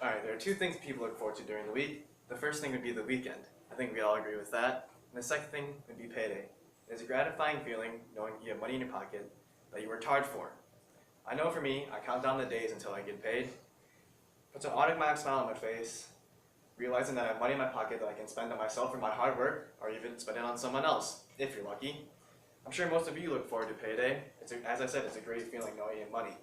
Alright, there are two things people look forward to during the week. The first thing would be the weekend. I think we all agree with that. And the second thing would be payday. It is a gratifying feeling knowing you have money in your pocket that you worked hard for. I know for me, I count down the days until I get paid. Puts an automatic smile on my face, realizing that I have money in my pocket that I can spend on myself for my hard work, or even spend it on someone else, if you're lucky. I'm sure most of you look forward to payday. As I said, it's a great feeling knowing you have money.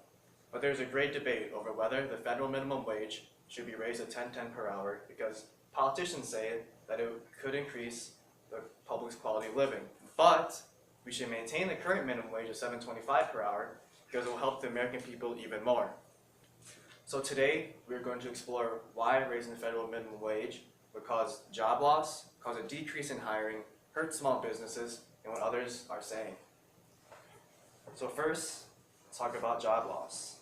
But there's a great debate over whether the federal minimum wage should be raised to $10.10 per hour because politicians say that it could increase the public's quality of living. But we should maintain the current minimum wage of $7.25 per hour because it will help the American people even more. So today, we're going to explore why raising the federal minimum wage would cause job loss, cause a decrease in hiring, hurt small businesses, and what others are saying. So first, let's talk about job loss.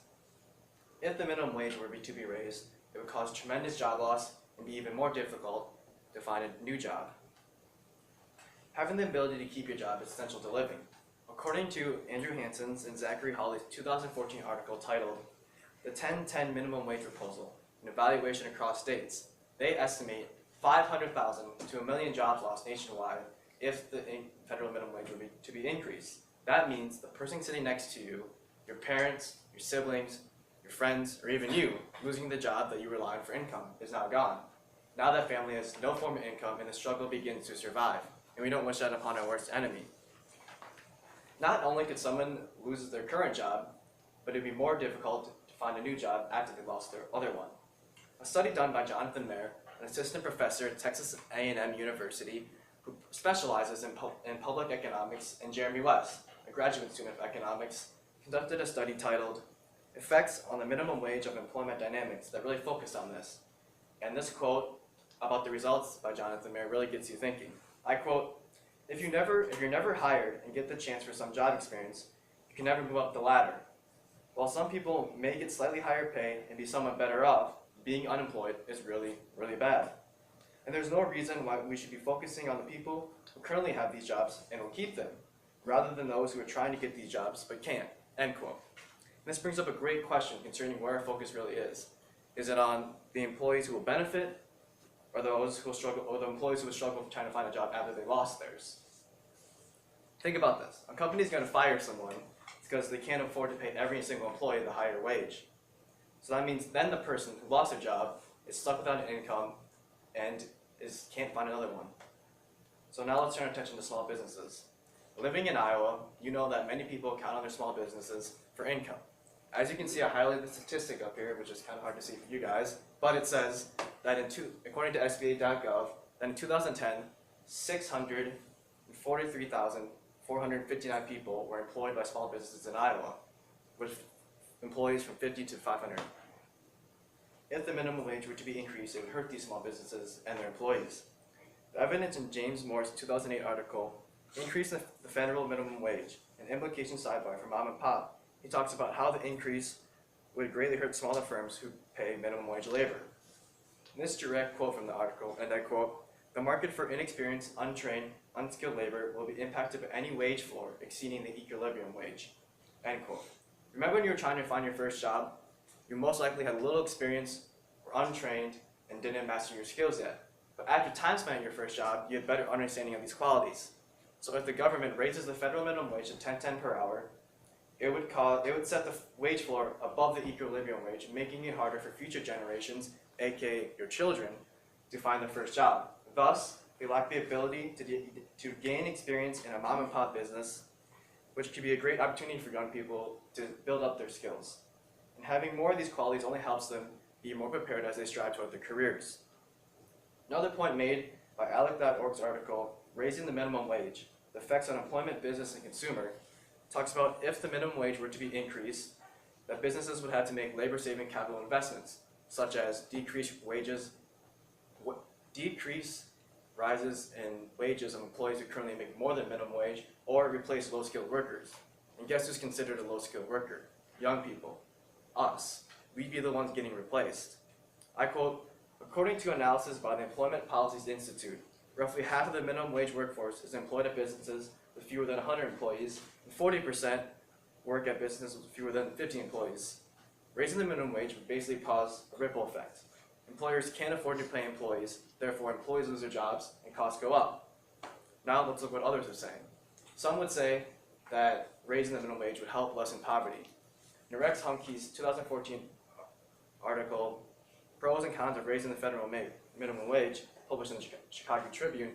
If the minimum wage were to be raised, it would cause tremendous job loss and be even more difficult to find a new job. Having the ability to keep your job is essential to living. According to Andrew Hansen's and Zachary Hawley's 2014 article titled The 10-10 Minimum Wage Proposal, an Evaluation Across States, they estimate 500,000 to 1 million jobs lost nationwide if the federal minimum wage were to be increased. That means the person sitting next to you, your parents, your siblings, your friends, or even you, losing the job that you rely on for income is now gone. Now that family has no form of income and the struggle begins to survive, and we don't wish that upon our worst enemy. Not only could someone lose their current job, but it would be more difficult to find a new job after they lost their other one. A study done by Jonathan Mayer, an assistant professor at Texas A&M University, who specializes in public economics, and Jeremy West, a graduate student of economics, conducted a study titled Effects on the Minimum Wage of Employment Dynamics that really focused on this. And this quote about the results by Jonathan Mayer really gets you thinking. I quote, if you're never hired and get the chance for some job experience, you can never move up the ladder. While some people may get slightly higher pay and be somewhat better off, being unemployed is really, really bad. And there's no reason why we should be focusing on the people who currently have these jobs and will keep them, rather than those who are trying to get these jobs but can't, end quote. And this brings up a great question concerning where our focus really is. Is it on the employees who will benefit, or those who will struggle, or the employees who will struggle trying to find a job after they lost theirs? Think about this. A company is going to fire someone because they can't afford to pay every single employee the higher wage. So that means then the person who lost their job is stuck without an income and can't find another one. So now let's turn our attention to small businesses. Living in Iowa, you know that many people count on their small businesses for income. As you can see, I highlighted the statistic up here, which is kind of hard to see for you guys, but it says that according to SBA.gov, that in 2010, 643,459 people were employed by small businesses in Iowa, with employees from 50 to 500. If the minimum wage were to be increased, it would hurt these small businesses and their employees. The evidence in James Moore's 2008 article, Increase the Federal Minimum Wage, an implication sidebar for mom and pop. He talks about how the increase would greatly hurt smaller firms who pay minimum wage labor. In this direct quote from the article, and I quote, the market for inexperienced, untrained, unskilled labor will be impacted by any wage floor exceeding the equilibrium wage, end quote. Remember when you were trying to find your first job? You most likely had little experience, were untrained, and didn't master your skills yet. But after time spent in your first job, you had better understanding of these qualities. So if the government raises the federal minimum wage to $10.10 per hour, it would set the wage floor above the equilibrium wage, making it harder for future generations, aka your children, to find their first job. Thus, they lack the ability to gain experience in a mom and pop business, which could be a great opportunity for young people to build up their skills. And having more of these qualities only helps them be more prepared as they strive toward their careers. Another point made by ALEC.org's article, Raising the Minimum Wage, the Effects on Employment, Business, and Consumer, talks about if the minimum wage were to be increased, that businesses would have to make labor-saving capital investments, such as decrease rises in wages of employees who currently make more than minimum wage, or replace low-skilled workers. And guess who's considered a low-skilled worker? Young people. Us. We'd be the ones getting replaced. I quote, according to analysis by the Employment Policies Institute, roughly half of the minimum wage workforce is employed at businesses with fewer than 100 employees, and 40% work at businesses with fewer than 50 employees. Raising the minimum wage would basically cause a ripple effect. Employers can't afford to pay employees, therefore employees lose their jobs and costs go up. Now let's look what others are saying. Some would say that raising the minimum wage would help lessen poverty. In Rex Hunkey's 2014 article, Pros and Cons of Raising the Federal Minimum Wage, published in the Chicago Tribune,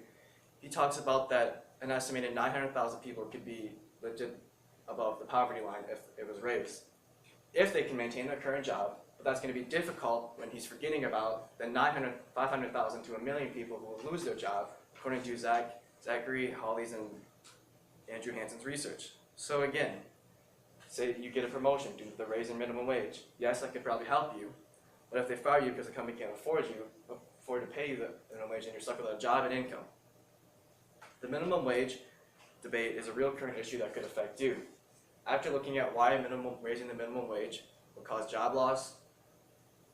he talks about that an estimated 900,000 people could be legit above the poverty line if it was raised, if they can maintain their current job. But that's going to be difficult when he's forgetting about the 500,000 to 1 million people who will lose their job, according to Zachary Hawley's and Andrew Hansen's research. So again, say you get a promotion due to the raise in minimum wage. Yes, that could probably help you, but if they fire you because the company can't afford to pay you the minimum wage, and you're stuck without a job and income. The minimum wage debate is a real current issue that could affect you. After looking at why raising the minimum wage will cause job loss,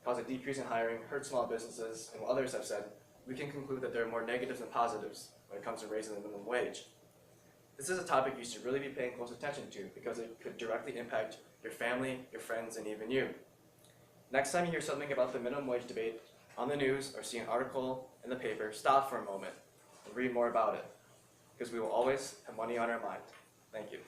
cause a decrease in hiring, hurt small businesses, and what others have said, we can conclude that there are more negatives than positives when it comes to raising the minimum wage. This is a topic you should really be paying close attention to because it could directly impact your family, your friends, and even you. Next time you hear something about the minimum wage debate on the news or see an article in the paper, stop for a moment and read more about it, because we will always have money on our mind. Thank you.